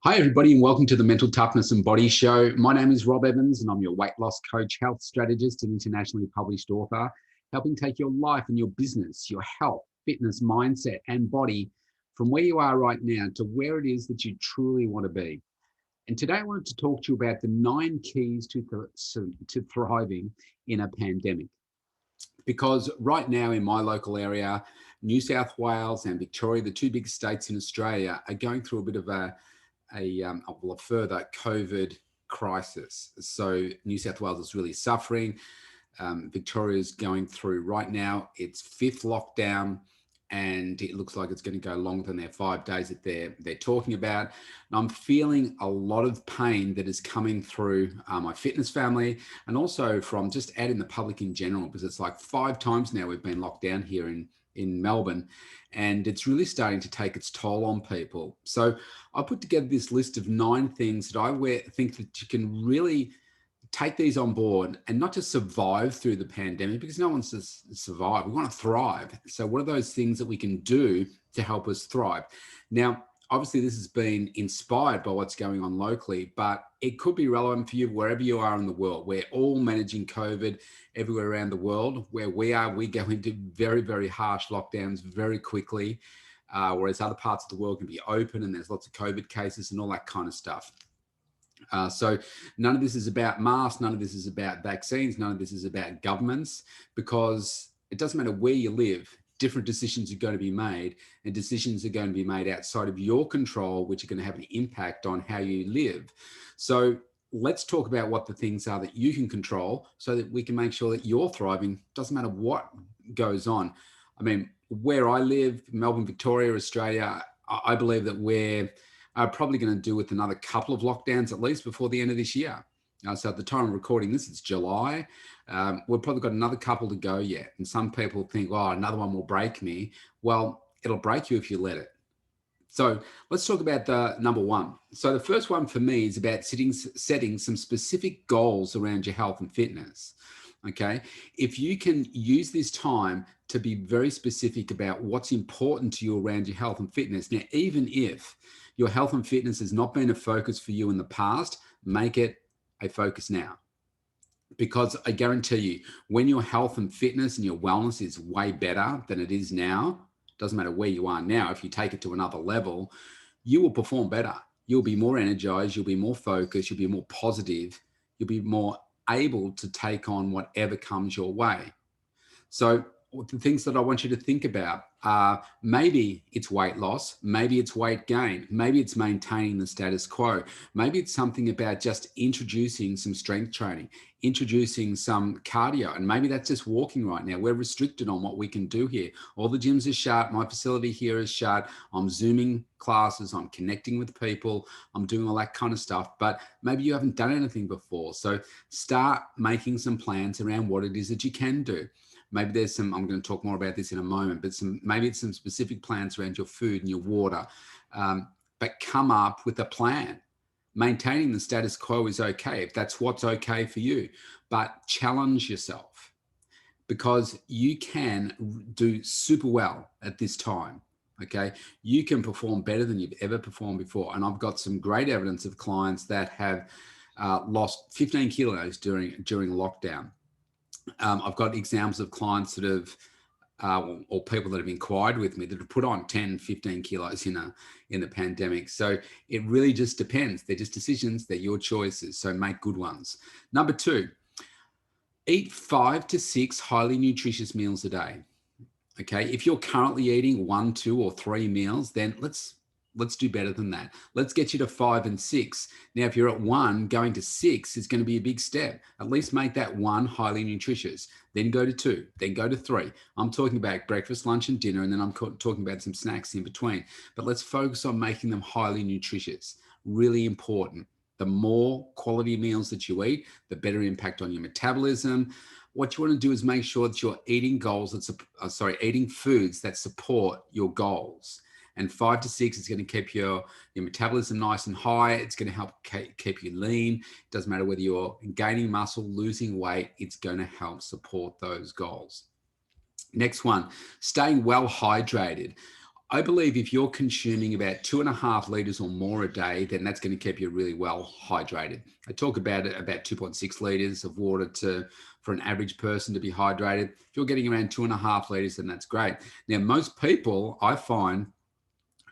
Hi, everybody, and welcome to the Mental Toughness and Body Show. My name is Rob Evans, and I'm your weight loss coach, health strategist, and internationally published author, helping take your life and your business, your health, fitness, mindset, and body from where you are right now to where it is that you truly want to be. And today I wanted to talk to you about the 9 keys to thriving in a pandemic. Because right now in my local area, New South Wales and Victoria, the two big states in Australia, are going through a bit of a further COVID crisis. So New South Wales is really suffering. Victoria is going through right now its 5th lockdown, and it looks like it's going to go longer than their 5 days that they're talking about. And I'm feeling a lot of pain that is coming through my fitness family, and also from just out in the public in general, because it's like 5 times now we've been locked down here in Melbourne, and it's really starting to take its toll on people. So I put together this list of 9 things that I think that you can really take these on board and not just survive through the pandemic, because no one wants to survive. We want to thrive. So what are those things that we can do to help us thrive? Now, obviously this has been inspired by what's going on locally, but it could be relevant for you wherever you are in the world. We're all managing COVID everywhere around the world. Where we are, we go into very, very harsh lockdowns very quickly, whereas other parts of the world can be open and there's lots of COVID cases and all that kind of stuff. So none of this is about masks, none of this is about vaccines, none of this is about governments, because it doesn't matter where you live, different decisions are going to be made, and decisions are going to be made outside of your control, which are going to have an impact on how you live. So let's talk about what the things are that you can control so that we can make sure that you're thriving. Doesn't matter what goes on. I mean, where I live, Melbourne, Victoria, Australia, I believe that we're probably going to do with another couple of lockdowns at least before the end of this year. So at the time of recording this, it's July. We've probably got another couple to go yet. And some people think, oh, another one will break me. Well, it'll break you if you let it. So let's talk about the number 1. So the first one for me is about setting some specific goals around your health and fitness. Okay. If you can use this time to be very specific about what's important to you around your health and fitness. Now, even if your health and fitness has not been a focus for you in the past, make it a focus now. Because I guarantee you, when your health and fitness and your wellness is way better than it is now, doesn't matter where you are now, if you take it to another level, you will perform better. You'll be more energized, you'll be more focused, you'll be more positive, you'll be more able to take on whatever comes your way. So the things that I want you to think about are, maybe it's weight loss, maybe it's weight gain, maybe it's maintaining the status quo, maybe it's something about just introducing some strength training, introducing some cardio, and maybe that's just walking right now. We're restricted on what we can do here. All the gyms are shut, my facility here is shut, I'm Zooming classes, I'm connecting with people, I'm doing all that kind of stuff, but maybe you haven't done anything before. So start making some plans around what it is that you can do. Maybe there's some, I'm going to talk more about this in a moment, but maybe it's some specific plans around your food and your water, but come up with a plan. Maintaining the status quo is okay if that's what's okay for you, but challenge yourself, because you can do super well at this time. Okay, you can perform better than you've ever performed before. And I've got some great evidence of clients that have lost 15 kilos during lockdown. I've got examples of clients that have, or people that have inquired with me that have put on 10, 15 kilos in the pandemic. So it really just depends. They're just decisions, they're your choices. So make good ones. Number 2, eat 5 to 6 highly nutritious meals a day. Okay. If you're currently eating 1, 2, or 3 meals, then let's do better than that. Let's get you to 5 and 6. Now, if you're at 1, going to 6 is going to be a big step. At least make that 1 highly nutritious. Then go to 2, then go to 3. I'm talking about breakfast, lunch, and dinner, and then I'm talking about some snacks in between. But let's focus on making them highly nutritious. Really important. The more quality meals that you eat, the better impact on your metabolism. What you want to do is make sure that you're eating eating foods that support your goals. And 5 to 6 is going to keep your metabolism nice and high. It's going to help keep you lean. It doesn't matter whether you're gaining muscle, losing weight, it's going to help support those goals. Next one, staying well hydrated. I believe if you're consuming about 2.5 litres or more a day, then that's going to keep you really well hydrated. I talk about it, about 2.6 litres of water for an average person to be hydrated. If you're getting around 2.5 litres, then that's great. Now, most people I find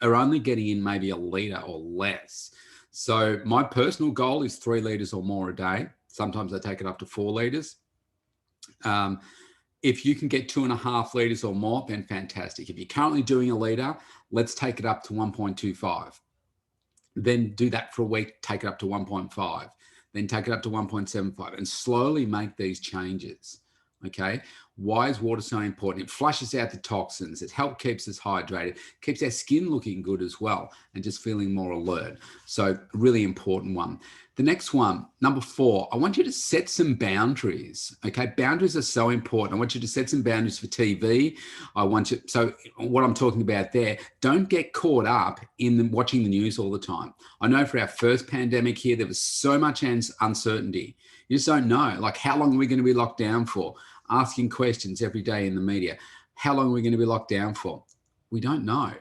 are only getting in maybe a litre or less. So my personal goal is 3 litres or more a day. Sometimes I take it up to 4 litres. If you can get 2.5 litres or more, then fantastic. If you're currently doing a litre, let's take it up to 1.25. Then do that for a week, take it up to 1.5. Then take it up to 1.75 and slowly make these changes. Okay. Why is water so important? It flushes out the toxins. It keeps us hydrated, keeps our skin looking good as well, and just feeling more alert. So really important one. The next one, number 4, I want you to set some boundaries. Okay. Boundaries are so important. I want you to set some boundaries for TV. So what I'm talking about there, don't get caught up in watching the news all the time. I know for our first pandemic here, there was so much uncertainty. You just don't know, like, how long are we going to be locked down for? Asking questions every day in the media. How long are we going to be locked down for? We don't know.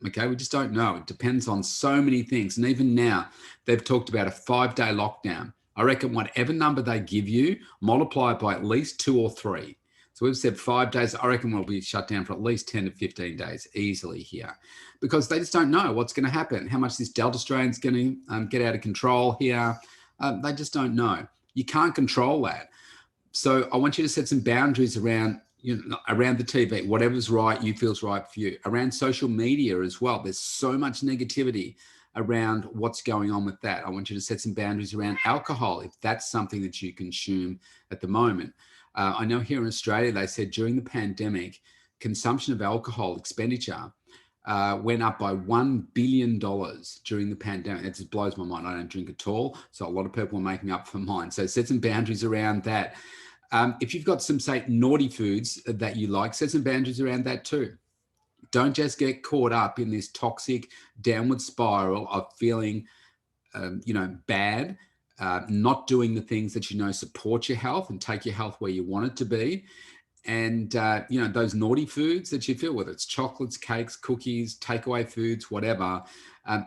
Okay, we just don't know. It depends on so many things. And even now, they've talked about a 5-day lockdown. I reckon whatever number they give you, multiply it by at least 2 or 3. So we've said 5 days. I reckon we'll be shut down for at least 10 to 15 days easily here, because they just don't know what's going to happen, how much this Delta strain is going to get out of control here. They just don't know. You can't control that. So I want you to set some boundaries around, around the TV, whatever's right, you feels right for you. Around social media as well. There's so much negativity around what's going on with that. I want you to set some boundaries around alcohol, if that's something that you consume at the moment. I know here in Australia, they said during the pandemic, consumption of alcohol expenditure went up by $1 billion during the pandemic. It just blows my mind. I don't drink at all. So a lot of people are making up for mine. So set some boundaries around that. If you've got some, say, naughty foods that you like, set some boundaries around that too. Don't just get caught up in this toxic downward spiral of feeling, bad, not doing the things that support your health and take your health where you want it to be. And, those naughty foods that you feel, whether it's chocolates, cakes, cookies, takeaway foods, whatever,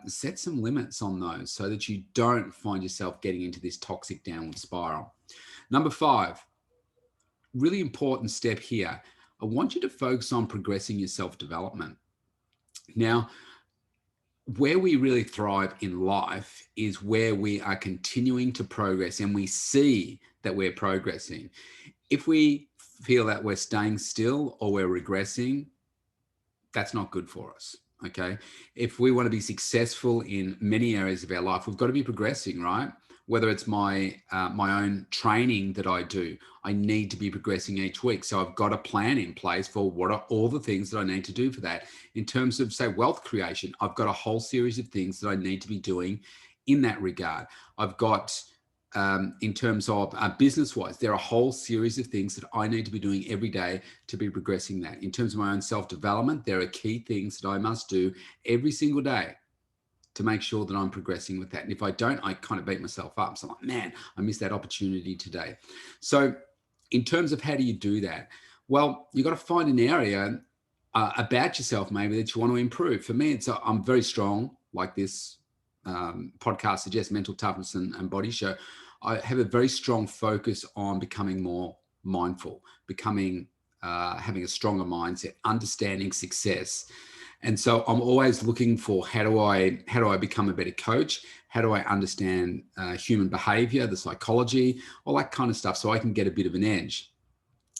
set some limits on those so that you don't find yourself getting into this toxic downward spiral. Number 5, really important step here. I want you to focus on progressing your self-development. Now, where we really thrive in life is where we are continuing to progress and we see that we're progressing. If we feel that we're staying still or we're regressing, that's not good for us. Okay. If we want to be successful in many areas of our life, we've got to be progressing, right? Whether it's my own training that I do, I need to be progressing each week. So I've got a plan in place for what are all the things that I need to do for that. In terms of, say, wealth creation, I've got a whole series of things that I need to be doing in that regard. I've got, in terms of business-wise, there are a whole series of things that I need to be doing every day to be progressing that. In terms of my own self-development, there are key things that I must do every single day to make sure that I'm progressing with that. And if I don't, I kind of beat myself up. So I'm like, man, I missed that opportunity today. So in terms of how do you do that? Well, you've got to find an area about yourself maybe that you want to improve. For me, I'm very strong, like this podcast suggests, mental toughness and body show. I have a very strong focus on becoming more mindful, having a stronger mindset, understanding success. And so I'm always looking for how do I become a better coach? How do I understand human behavior, the psychology, all that kind of stuff, so I can get a bit of an edge.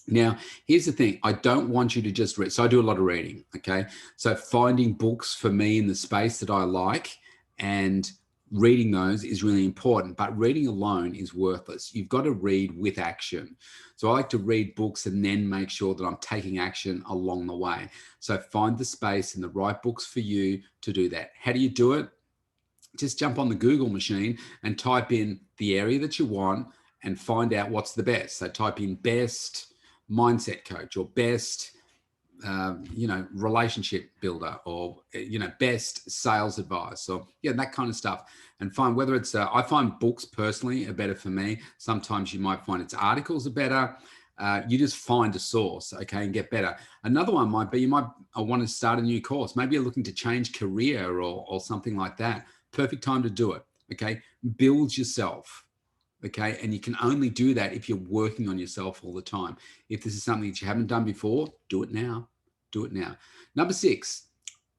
Now, here's the thing. I don't want you to just read. So I do a lot of reading, okay? So finding books for me in the space that I like and reading those is really important, but reading alone is worthless. You've got to read with action. So I like to read books and then make sure that I'm taking action along the way. So find the space and the right books for you to do that. How do you do it? Just jump on the Google machine and type in the area that you want and find out what's the best. So type in best mindset coach or best relationship builder or, best sales advice or, that kind of stuff. And find whether it's, I find books personally are better for me. Sometimes you might find it's articles are better. You just find a source, okay, and get better. Another one might be you might want to start a new course. Maybe you're looking to change career or something like that. Perfect time to do it, okay? Build yourself, okay? And you can only do that if you're working on yourself all the time. If this is something that you haven't done before, do it now. Do it now. Number 6,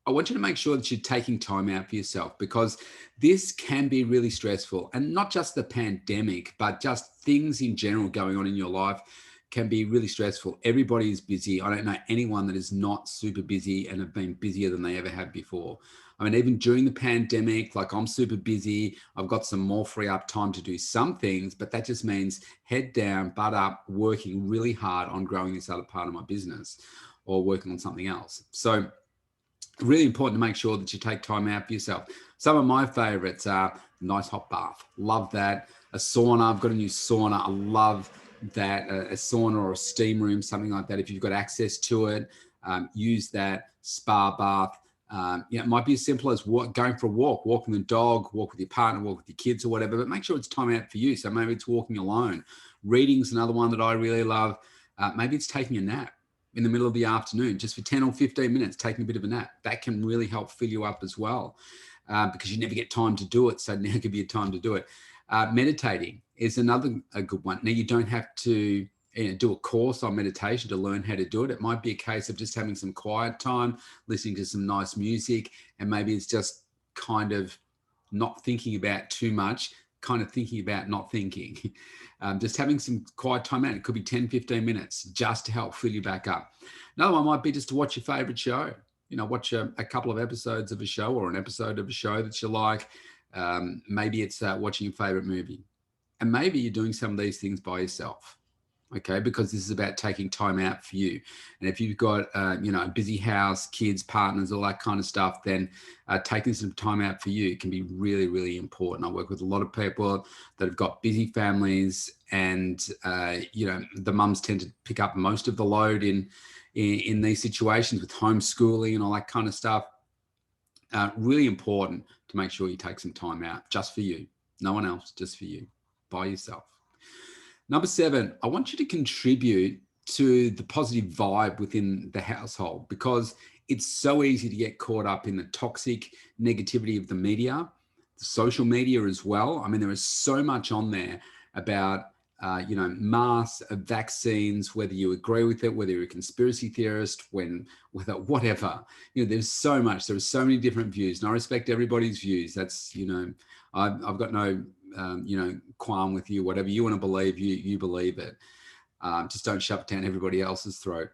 I want you to make sure that you're taking time out for yourself, because this can be really stressful, and not just the pandemic, but just things in general going on in your life can be really stressful. Everybody is busy. I don't know anyone that is not super busy and have been busier than they ever have before. I mean, even during the pandemic, like I'm super busy. I've got some more free up time to do some things, but that just means head down, butt up, working really hard on growing this other part of my business or working on something else. So really important to make sure that you take time out for yourself. Some of my favorites are nice hot bath. Love that. A sauna. I've got a new sauna. I love that. A sauna or a steam room, something like that. If you've got access to it, use that. Spa bath. It might be as simple as going for a walk, walking the dog, walk with your partner, walk with your kids or whatever, but make sure it's time out for you. So maybe it's walking alone. Reading's another one that I really love. Maybe it's taking a nap in the middle of the afternoon, just for 10 or 15 minutes, taking a bit of a nap. That can really help fill you up as well, because you never get time to do it. So now could be a time to do it. Meditating is another good one. Now, you don't have to do a course on meditation to learn how to do it. It might be a case of just having some quiet time, listening to some nice music, and maybe it's just kind of not thinking about too much, kind of thinking about not thinking. Just having some quiet time out. It could be 10, 15 minutes just to help fill you back up. Another one might be just to watch your favorite show. Watch a couple of episodes of a show or an episode of a show that you like. Maybe it's watching your favorite movie. And maybe you're doing some of these things by yourself. Okay, because this is about taking time out for you. And if you've got, a busy house, kids, partners, all that kind of stuff, then taking some time out for you can be really, really important. I work with a lot of people that have got busy families, and, the mums tend to pick up most of the load in these situations with homeschooling and all that kind of stuff. Really important to make sure you take some time out just for you. No one else, just for you, by yourself. Number 7, I want you to contribute to the positive vibe within the household, because it's so easy to get caught up in the toxic negativity of the media, the social media as well. I mean, there is so much on there about, masks, vaccines, whether you agree with it, whether you're a conspiracy theorist, whether whatever, there's so much, there are so many different views, and I respect everybody's views. That's, I've got no, qualm with you. Whatever you want to believe, you believe it. Just don't shove it down everybody else's throat.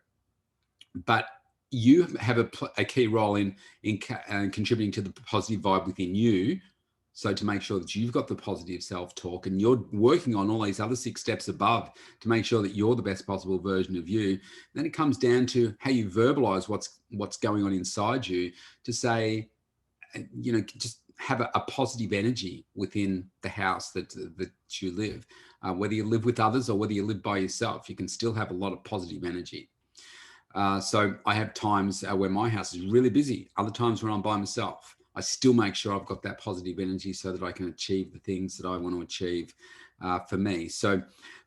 But you have a key role in contributing to the positive vibe within you. So to make sure that you've got the positive self-talk, and you're working on all these other 6 steps above to make sure that you're the best possible version of you, then it comes down to how you verbalize what's going on inside you, to say, just have a positive energy within the house that you live. Whether you live with others or whether you live by yourself, you can still have a lot of positive energy. So I have times where my house is really busy, other times when I'm by myself. I still make sure I've got that positive energy so that I can achieve the things that I want to achieve for me. So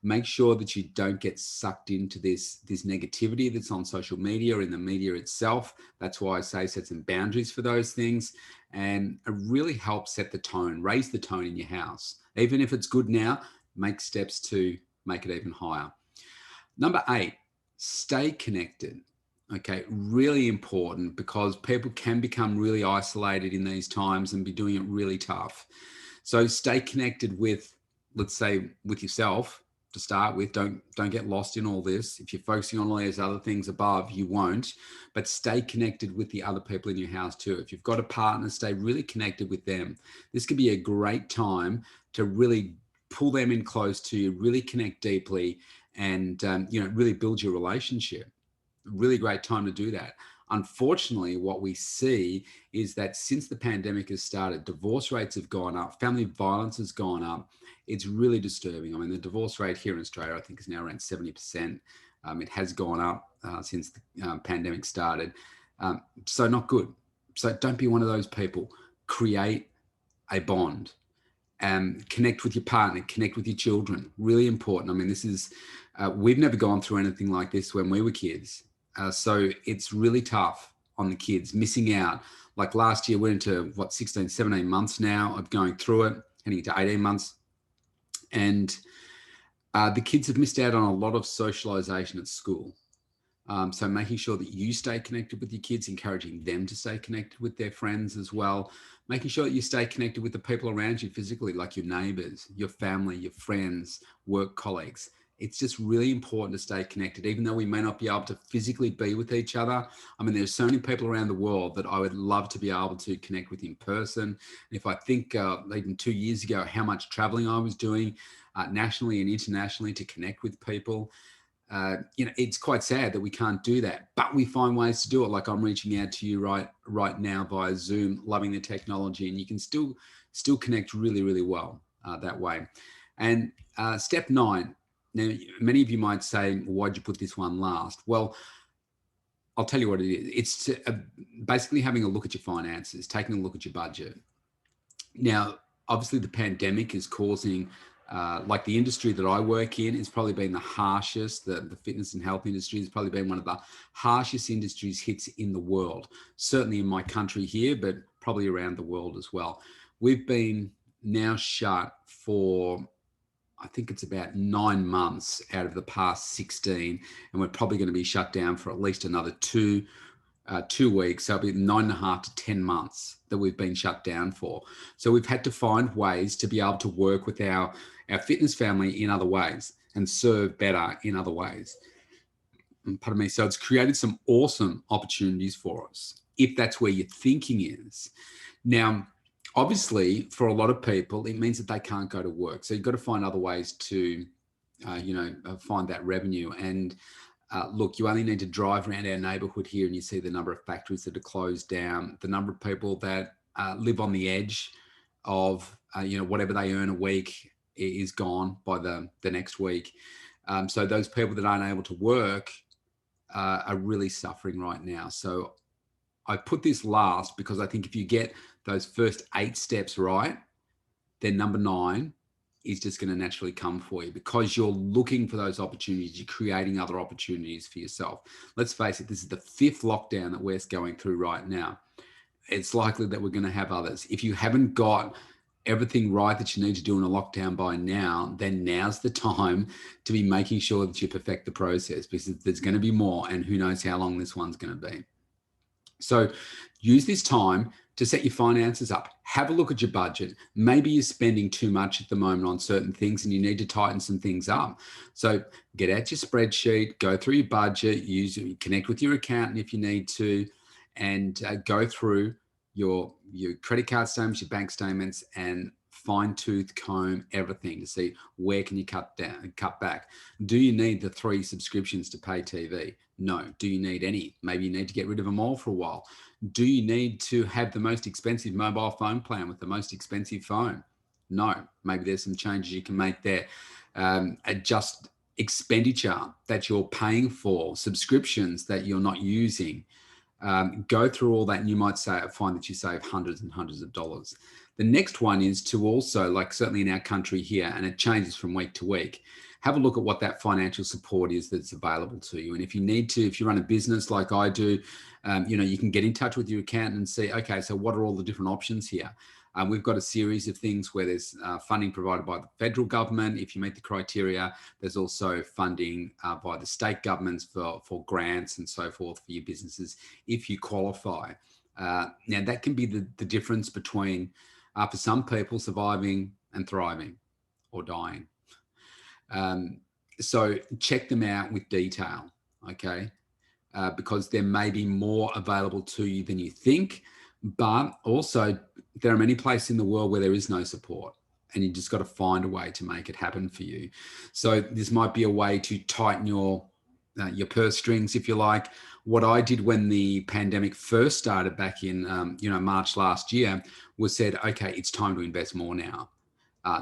make sure that you don't get sucked into this negativity that's on social media or in the media itself. That's why I say set some boundaries for those things, and it really helps set the tone, raise the tone in your house. Even if it's good now, make steps to make it even higher. Number 8, stay connected. Okay, really important, because people can become really isolated in these times and be doing it really tough. So stay connected with, let's say, with yourself to start with. Don't get lost in all this. If you're focusing on all these other things above, you won't. But stay connected with the other people in your house too. If you've got a partner, stay really connected with them. This could be a great time to really pull them in close to you, really connect deeply, and really build your relationship. Really great time to do that. Unfortunately, what we see is that since the pandemic has started, divorce rates have gone up, family violence has gone up. It's really disturbing. I mean, the divorce rate here in Australia, I think, is now around 70%. It has gone up since the pandemic started. So not good. So don't be one of those people. Create a bond. Connect with your partner, connect with your children. Really important. I mean, this is, we've never gone through anything like this when we were kids. So it's really tough on the kids, missing out. Like last year, we're into 16, 17 months now of going through it, heading into 18 months. And the kids have missed out on a lot of socialization at school. So making sure that you stay connected with your kids, encouraging them to stay connected with their friends as well, making sure that you stay connected with the people around you physically, like your neighbors, your family, your friends, work colleagues. It's just really important to stay connected, even though we may not be able to physically be with each other. I mean, there's so many people around the world that I would love to be able to connect with in person. And if I think even 2 years ago, how much traveling I was doing nationally and internationally to connect with people, it's quite sad that we can't do that, but we find ways to do it. Like I'm reaching out to you right now via Zoom, loving the technology, and you can still connect really, really well that way. And step 9. Now, many of you might say, why'd you put this one last? Well, I'll tell you what it is. It's basically having a look at your finances, taking a look at your budget. Now, obviously the pandemic is causing, like the industry that I work in has probably been the harshest. The fitness and health industry has probably been one of the harshest industries hits in the world, certainly in my country here, but probably around the world as well. We've been now shut for, I think it's about 9 months out of the past 16, and we're probably going to be shut down for at least another 2 weeks. So it'll be 9.5 to 10 months that we've been shut down for. So we've had to find ways to be able to work with our fitness family in other ways and serve better in other ways. Pardon me. So it's created some awesome opportunities for us, if that's where your thinking is. Now, obviously, for a lot of people, it means that they can't go to work. So you've got to find other ways to, find that revenue. And look, you only need to drive around our neighborhood here and you see the number of factories that are closed down, the number of people that live on the edge of, whatever they earn a week is gone by the next week. So those people that aren't able to work are really suffering right now. So I put this last because I think if you get those first 8 steps right, then number 9 is just going to naturally come for you because you're looking for those opportunities. You're creating other opportunities for yourself. Let's face it, this is the 5th lockdown that we're going through right now. It's likely that we're going to have others. If you haven't got everything right that you need to do in a lockdown by now, then now's the time to be making sure that you perfect the process, because there's going to be more, and who knows how long this one's going to be. So use this time to set your finances up. Have a look at your budget. Maybe you're spending too much at the moment on certain things and you need to tighten some things up. So get out your spreadsheet, go through your budget, connect with your accountant if you need to, and go through your credit card statements, your bank statements, and fine-tooth comb everything to see where can you cut back. Do you need the 3 subscriptions to pay TV? No. Do you need any? Maybe you need to get rid of them all for a while. Do you need to have the most expensive mobile phone plan with the most expensive phone? No. Maybe there's some changes you can make there. Adjust expenditure that you're paying for, subscriptions that you're not using. Go through all that and you might find that you save hundreds and hundreds of dollars. The next one is to also, like certainly in our country here, and it changes from week to week, have a look at what that financial support is that's available to you. And if you need to, if you run a business like I do, you can get in touch with your accountant and see, okay, so what are all the different options here? We've got a series of things where there's funding provided by the federal government. If you meet the criteria, there's also funding by the state governments for grants and so forth for your businesses if you qualify. Now, that can be the difference between, for some people, surviving and thriving or dying. So check them out with detail, okay? Because there may be more available to you than you think, but also there are many places in the world where there is no support and you just got to find a way to make it happen for you. So this might be a way to tighten your purse strings, if you like. What I did when the pandemic first started back in, March last year was said, okay, it's time to invest more now.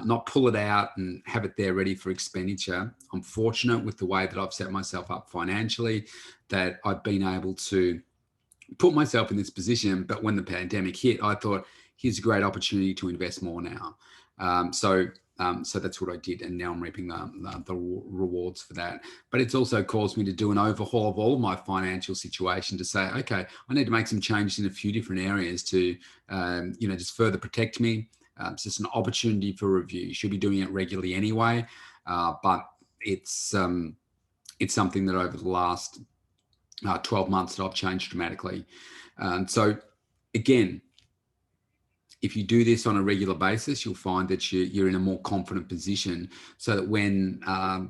Not pull it out and have it there ready for expenditure. I'm fortunate with the way that I've set myself up financially that I've been able to put myself in this position. But when the pandemic hit, I thought, here's a great opportunity to invest more now. So that's what I did, and now I'm reaping the rewards for that. But it's also caused me to do an overhaul of all of my financial situation, to say, okay, I need to make some changes in a few different areas to, just further protect me. It's just an opportunity for review. You should be doing it regularly anyway, but it's something that over the last 12 months that I've changed dramatically. So again, if you do this on a regular basis, you'll find that you're in a more confident position, so that when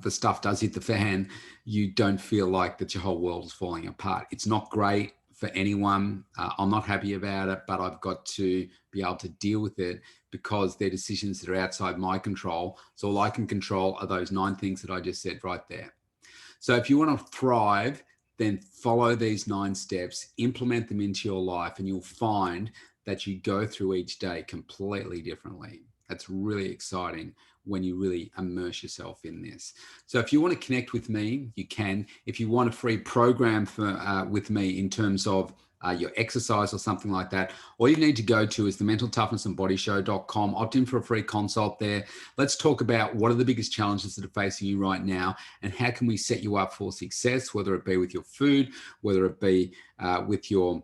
the stuff does hit the fan, you don't feel like that your whole world is falling apart. It's not great for anyone. I'm not happy about it, but I've got to be able to deal with it, because they're decisions that are outside my control. So all I can control are those 9 things that I just said right there. So if you want to thrive, then follow these 9 steps, implement them into your life, and you'll find that you go through each day completely differently. That's really exciting when you really immerse yourself in this. So if you want to connect with me, you can. If you want a free program with me in terms of your exercise or something like that, all you need to go to is the mentaltoughnessandbodyshow.com. Opt in for a free consult there. Let's talk about what are the biggest challenges that are facing you right now, and how can we set you up for success, whether it be with your food, whether it be with your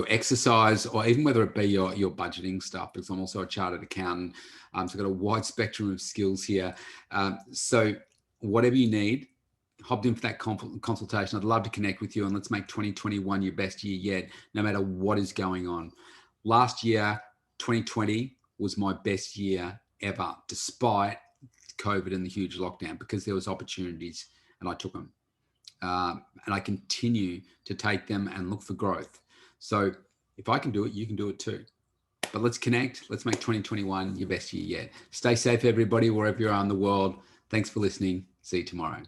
exercise, or even whether it be your budgeting stuff, because I'm also a chartered accountant. So I've got a wide spectrum of skills here. So whatever you need, hop in for that consultation. I'd love to connect with you, and let's make 2021 your best year yet, no matter what is going on. Last year, 2020, was my best year ever, despite COVID and the huge lockdown, because there was opportunities and I took them. And I continue to take them and look for growth. So if I can do it, you can do it too. But let's connect. Let's make 2021 your best year yet. Stay safe, everybody, wherever you are in the world. Thanks for listening. See you tomorrow.